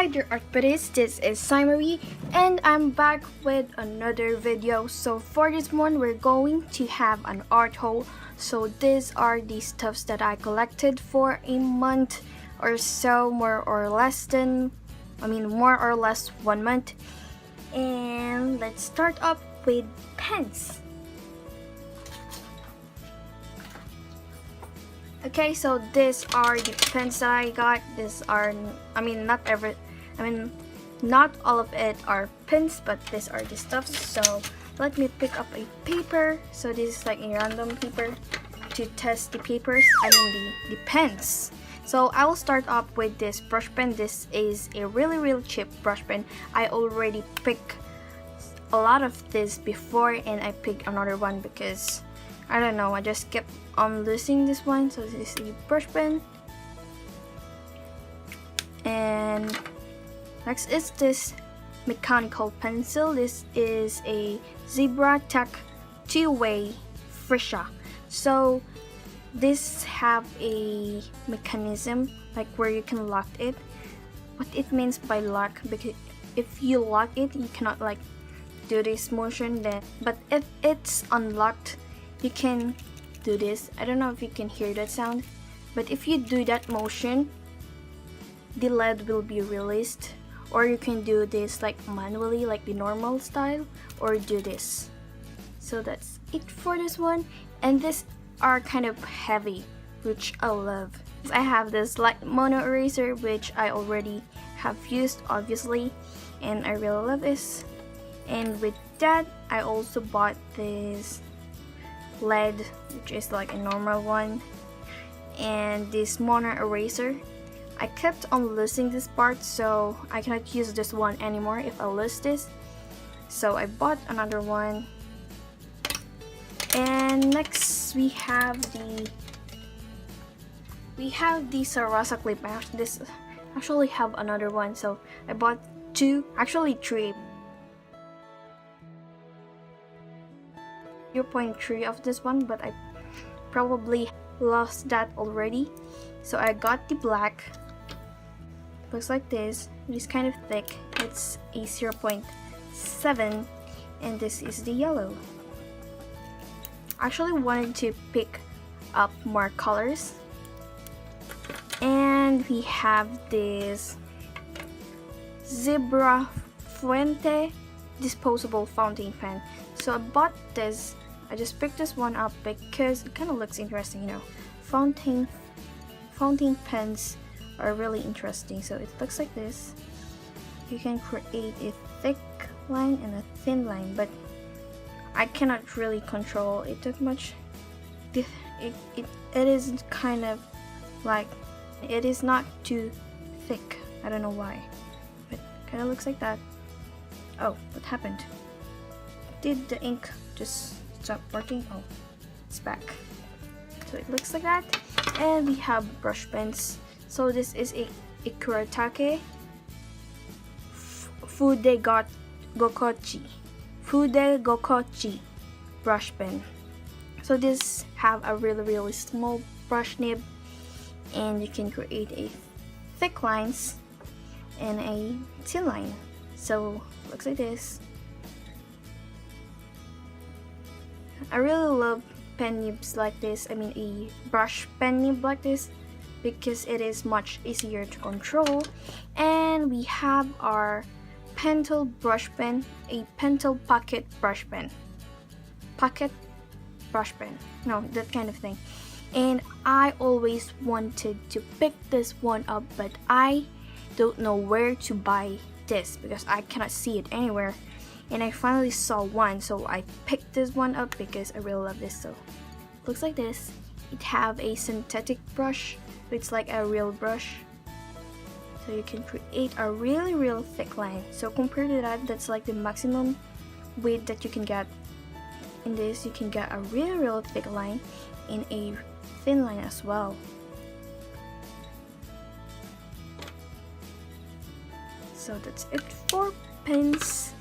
Hi dear art buddies, this is Simari and I'm back with another video. So for this one we're going to have an art haul. So these are the stuffs that I collected for a month or so, more or less 1 month. And let's start up with pens. Okay, so these are the pens that I got. These are, not all of it are pens, but these are the stuffs. So let me pick up a paper. So this is like a random paper to test the papers, the pens. So I will start up with this brush pen. This is a really cheap brush pen. I already picked a lot of this before and I picked another one because I don't know, I just kept on losing this one. So this is a brush pen. And next is this mechanical pencil. This is a Zebra Tech 2-way Frisha. So this have a mechanism like where you can lock it. What it means by lock, because if you lock it you cannot like do this motion then, but if it's unlocked you can do this. I don't know if you can hear that sound, but if you do that motion the lead will be released, or you can do this like manually like the normal style, or do this. So that's it for this one. And these are kind of heavy, which I love. I have this light mono eraser which I already have used obviously, and I really love this. And with that I also bought this lead, which is like a normal one, and this mono eraser. I kept on losing this part, so I cannot use this one anymore if I lose this, so I bought another one. And next we have the Sarasa clip. This actually have another one, so I bought two, actually three. 0.3 of this one, but I probably lost that already. So I got the black. Looks like this. It is kind of thick. It's a 0.7, and this is the yellow. I actually wanted to pick up more colors. And we have this Zebra Fuente disposable fountain pen. So I bought this. I just picked this one up because it kind of looks interesting, you know. Fountain pens are really interesting. So it looks like this. You can create a thick line and a thin line, but I cannot really control it too much. It is kind of like, it is not too thick. I don't know why, but it kind of looks like that. Oh, what happened? Did the ink just stop working? Oh, it's back. So it looks like that. And we have brush pens. So this is a Ikuratake Fude Gokochi brush pen. So this have a really small brush nib, and you can create a thick lines and a thin line. So looks like this. I really love pen nibs like this, a brush pen nib like this, because it is much easier to control. And we have our Pentel brush pen, a Pentel pocket brush pen. Pocket brush pen, no, that kind of thing. And I always wanted to pick this one up, but I don't know where to buy this because I cannot see it anywhere. And I finally saw one, so I picked this one up because I really love this. So it looks like this. It have a synthetic brush, so it's like a real brush. So you can create a really thick line. So compared to that, that's like the maximum width that you can get. In this, you can get a really thick line and a thin line as well. So that's it for pens.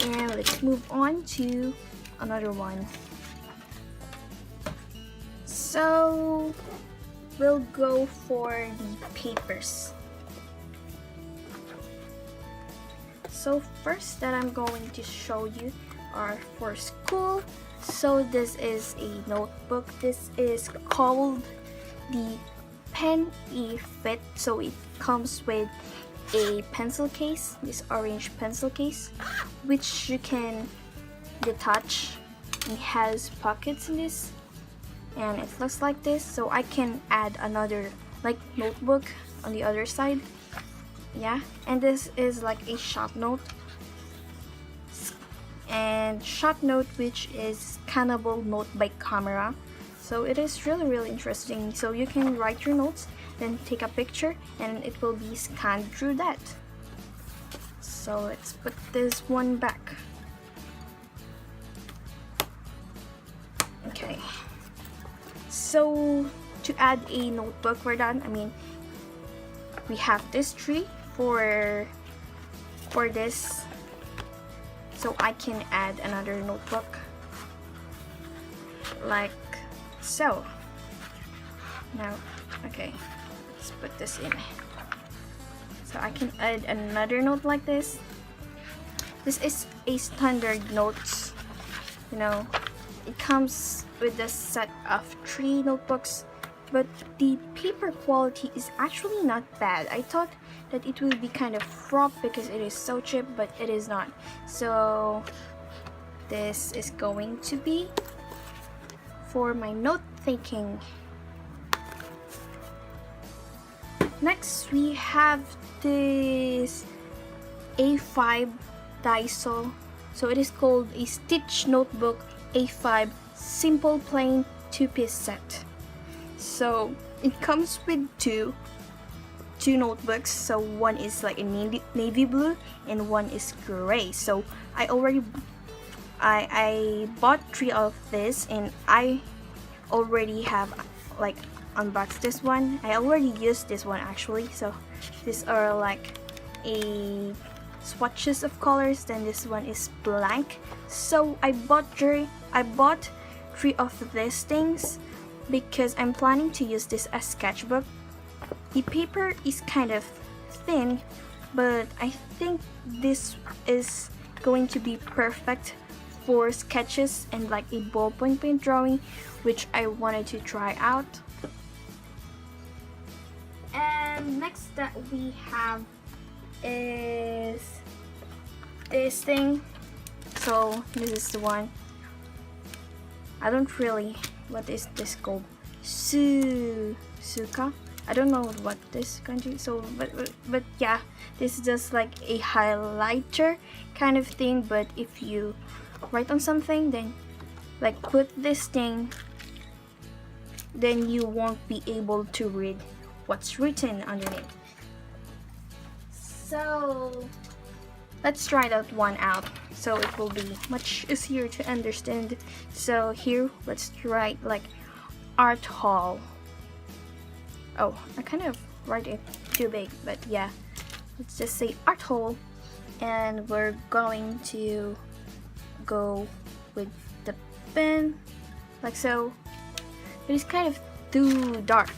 And let's move on to another one. So we'll go for the papers. So first that I'm going to show you are for school. So this is a notebook. This is called the Pen E-Fit. So it comes with a pencil case, this orange pencil case, which you can detach. It has pockets in this, and it looks like this. So I can add another like notebook on the other side. Yeah, and this is like a short note, and short note which is scannable note by camera. So it is really interesting. So you can write your notes, then take a picture, and it will be scanned through that. So let's put this one back. Okay, so to add a notebook, we're done. I mean, we have this tree for this, so I can add another notebook like so. Now, okay, let's put this in. So I can add another note like this. This is a standard notes, you know, it comes with a set of 3 notebooks, but the paper quality is actually not bad. I thought that it will be kind of rough because it is so cheap, but it is not. So this is going to be for my note taking. Next we have this A5 Daiso. So it is called a Stitch Notebook A5 Simple Plain 2-piece set. So it comes with two notebooks. So one is like a navy blue and one is gray. So I bought 3 of this, and I already have like unboxed this one. I already used this one actually. So these are like a swatches of colors, then this one is blank. So I bought 3 of these things because I'm planning to use this as sketchbook. The paper is kind of thin, but I think this is going to be perfect for sketches and like a ballpoint pen drawing, which I wanted to try out. And next that we have is this thing. So this is the one. I don't really, what is this called? Suka? I don't know what this country. So but yeah, this is just like a highlighter kind of thing, but if you write on something, then like put this thing, then you won't be able to read what's written underneath. So let's try that one out, so it will be much easier to understand. So here, let's write like art haul. Oh, I kind of write it too big, but yeah, let's just say art haul, and we're going to go with the pen like so. It is kind of too dark,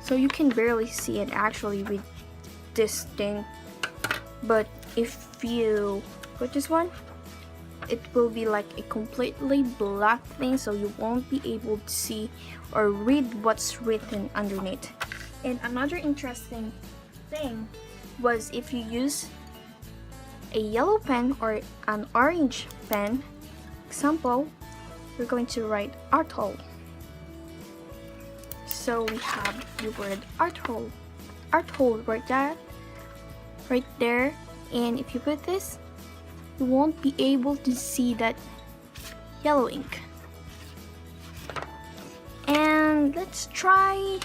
so you can barely see it actually with this thing. But if you put this one, it will be like a completely black thing, so you won't be able to see or read what's written underneath. And another interesting thing was if you use a yellow pen or an orange pen, example, we're going to write art haul. So we have the word art haul right there, and if you put this, you won't be able to see that yellow ink. And let's try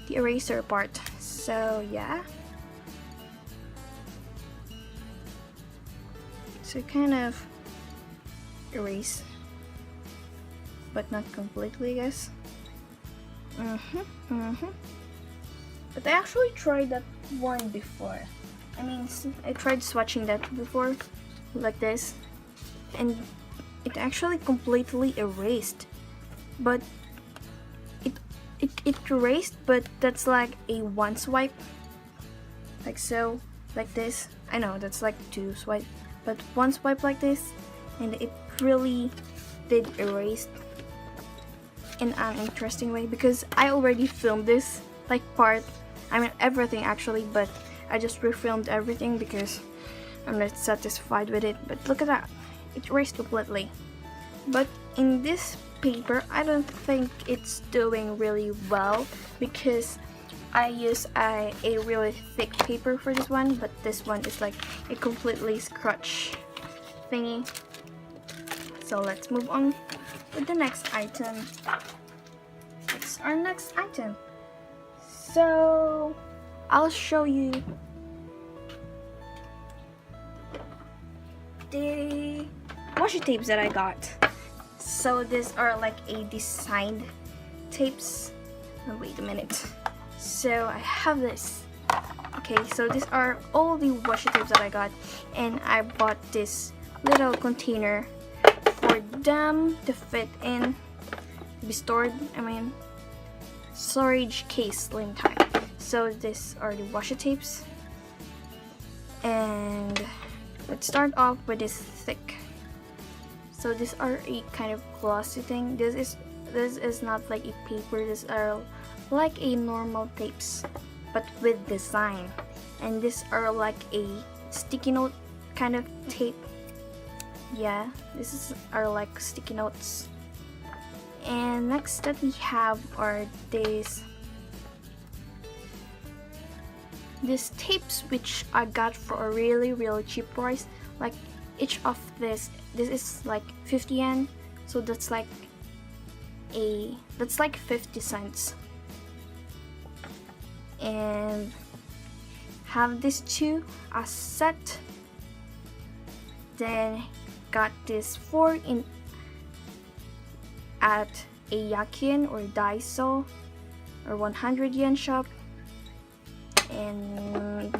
the eraser part. So yeah, so kind of erase, but not completely, I guess. But I actually tried that one before. I mean, I tried swatching that before, like this, and it actually completely erased. But it erased, but that's like a one swipe, like so. like this. I know that's like 2 swipe, but 1 swipe like this, and it really did erase in an interesting way, because I already filmed this like part, I mean everything actually, but I just refilmed everything because I'm not satisfied with it. But look at that, it erased completely. But in this paper, I don't think it's doing really well because I use a really thick paper for this one, but this one is like a completely scratch thingy. So let's move on with the next item. It's our next item. So I'll show you the washi tapes that I got. So these are like a designed tapes. Oh, wait a minute. So I have this. Okay, so these are all the washi tapes that I got, and I bought this little container for them to fit in, to be stored, I mean storage case slim type. So these are the washi tapes, and let's start off with this thick. So these are a kind of glossy thing. This is not like a paper. These are like a normal tapes, but with design. And these are like a sticky note kind of tape. Yeah, are like sticky notes. And next that we have are these tapes, which I got for a really cheap price. Like each of this is like 50 yen, so that's like 50 cents. And have these two as set. Then got this 4 in at a Yakin or Daiso or 100 yen shop, and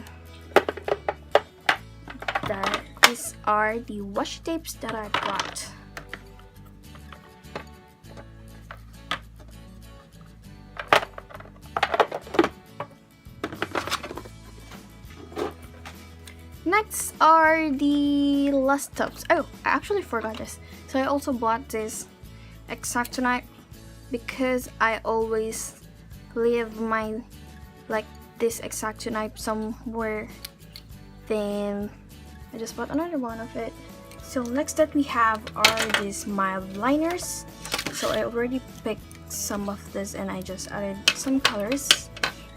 these are the washi tapes that I bought. Next are the last tubs. Oh, I actually forgot this. So I also bought this Exacto because I always leave my this Exacto knife somewhere. Then I just bought another one of it. So next that we have are these mild liners. So I already picked some of this and I just added some colors.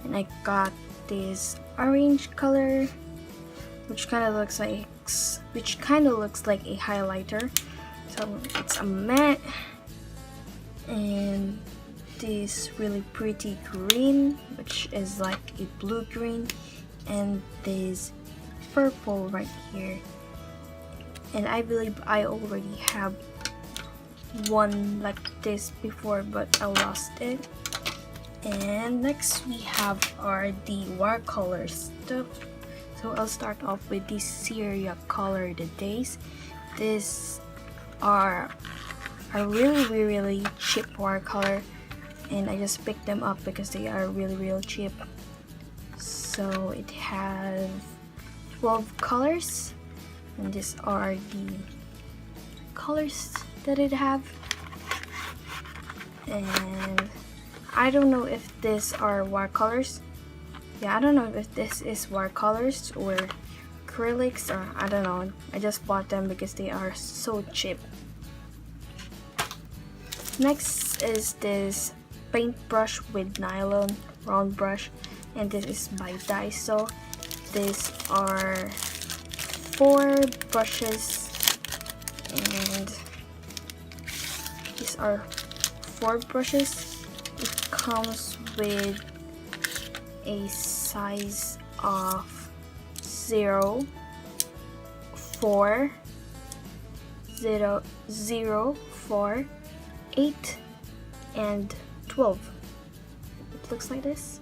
And I got this orange color, which kind of looks like a highlighter. So it's a matte, and this really pretty green, which is like a blue green, and this purple right here. And I believe I already have one like this before, but I lost it. And next we have are the watercolor stuff. So I'll start off with the Syria Color the Days. These are a really cheap watercolor, and I just picked them up because they are really cheap. So it has 12 colors, and these are the colors that it have. And I don't know if these are watercolors. Yeah, I don't know if this is watercolors or acrylics, or I don't know. I just bought them because they are so cheap. Next is this paintbrush with nylon round brush, and this is by Daiso. These are 4 brushes, and these are 4 brushes. It comes with a size of 0, 4, 0, 0, 4, 8, and 12. It looks like this.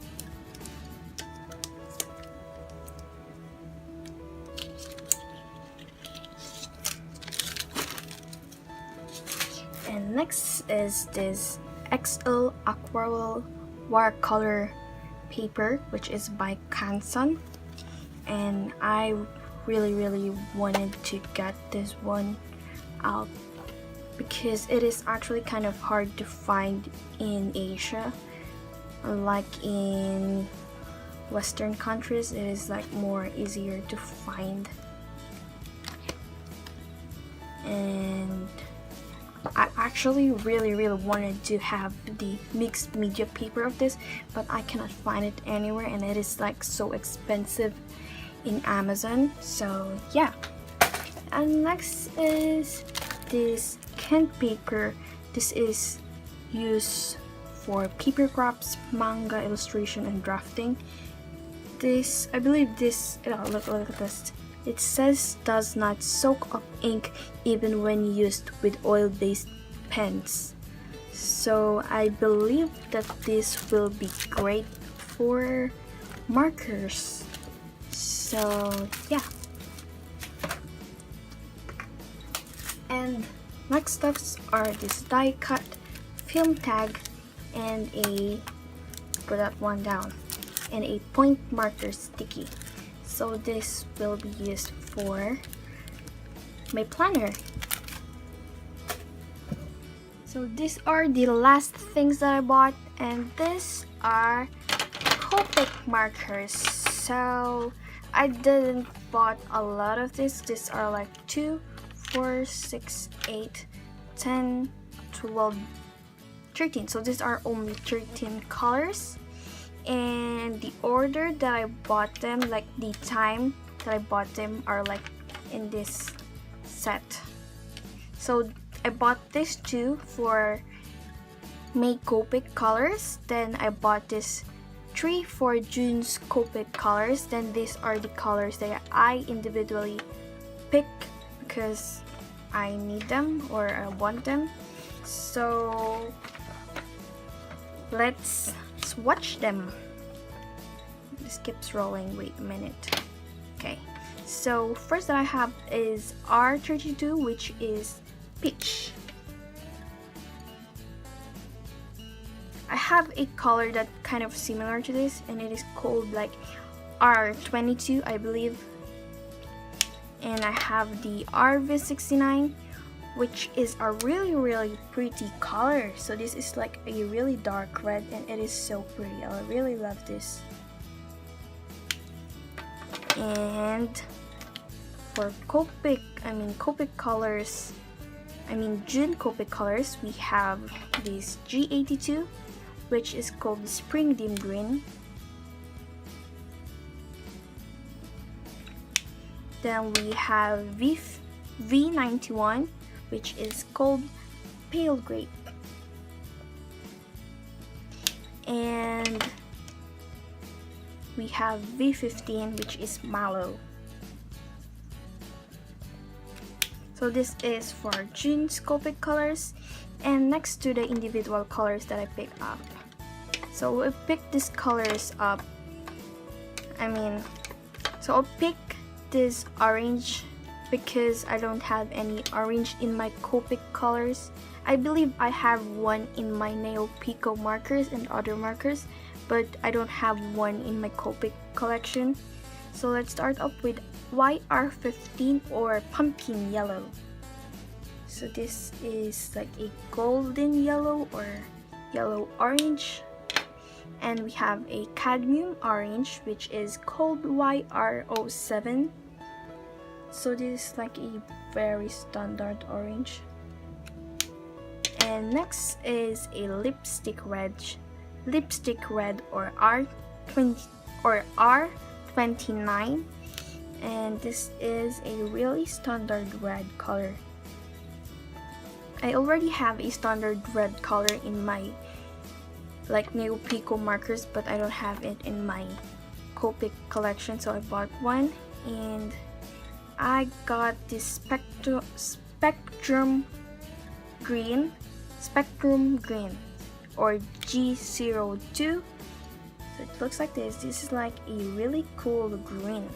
And next is this XL Aquarel watercolor paper, which is by Canson. and I really wanted to get this one out because it is actually kind of hard to find in Asia. Like in Western countries, it is like more easier to find. And I actually really wanted to have the mixed media paper of this, but I cannot find it anywhere, and it is like so expensive in Amazon. So yeah. And next is this canned paper. This is used for paper crafts, manga illustration, and drafting. This, I believe this, look at this. It says does not soak up ink even when used with oil-based pens. So I believe that this will be great for markers. So yeah. And next steps are this die cut, film tag, and put that one down, and a point marker sticky. So this will be used for my planner. So these are the last things that I bought, and these are Copic markers. So I didn't bought a lot of this. These are like 2, 4, 6, 8, 10, 12, 13. So these are only 13 colors. And the order that I bought them, like the time that I bought them, are like in this set. So I bought this 2 for May Copic colors, then I bought this 3 for June's Copic colors. Then these are the colors that I individually pick because I need them or I want them. So let's swatch them. This keeps rolling. Wait a minute. Okay, so first that I have is R32, which is peach. I have a color that kind of similar to this, and it is called like R22, I believe. And I have the RV69, which is a really pretty color. So this is like a really dark red, and it is so pretty. I really love this. And for Copic colors, June Copic colors, we have this G82, which is called Spring Dim Green. Then we have V91, which is called Pale Grape. And we have V15, which is Mallow. So this is for June's Copic colors, and next to the individual colors that I picked up. So I picked these colors up. So I'll pick this orange because I don't have any orange in my Copic colors. I believe I have one in my Neo Pico markers and other markers, but I don't have one in my Copic collection. So let's start up with YR15 or Pumpkin Yellow. So this is like a golden yellow or yellow orange. And we have a cadmium orange, which is called YR07. So this is like a very standard orange. And next is a lipstick red or R20 or R29, and this is a really standard red color. I already have a standard red color in my Neo Pico markers, but I don't have it in my Copic collection, so I bought one. And I got this Spectrum Green or G02. So it looks like this. This is like a really cool green,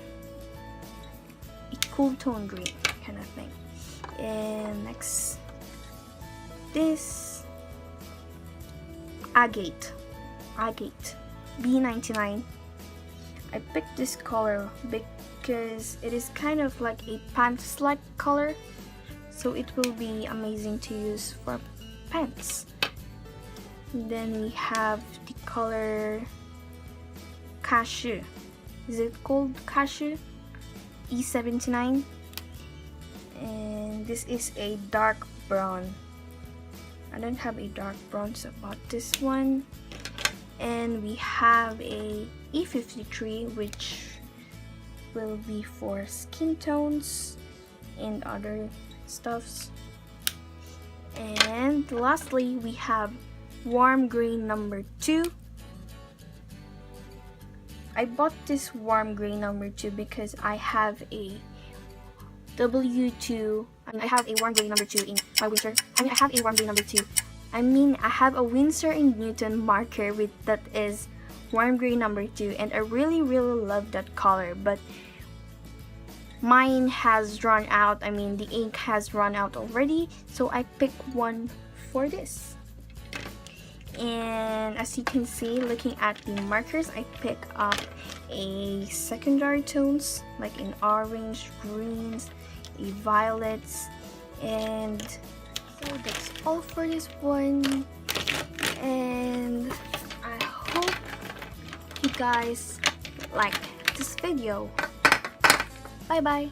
a cool tone green kind of thing. And next, this Agate B99. I picked this color because it is kind of like a pants-like color, so it will be amazing to use for pants. Then we have the color cashew. Is it called cashew? E79. And this is a dark brown. I don't have a dark brown, so about this one. And we have a E53, which will be for skin tones and other stuffs. And lastly, we have warm green number 2. I bought this warm green number 2 because I have a W2. I have a warm green number 2 in my Winsor. I have a warm green number 2. I have a Winsor & Newton marker with that is warm green number 2, and I really love that color, but mine has run out. The ink has run out already, so I picked one for this. And as you can see, looking at the markers, I pick up a secondary tones like in orange, greens, a violets, and so that's all for this one. And I hope you guys like this video. Bye bye.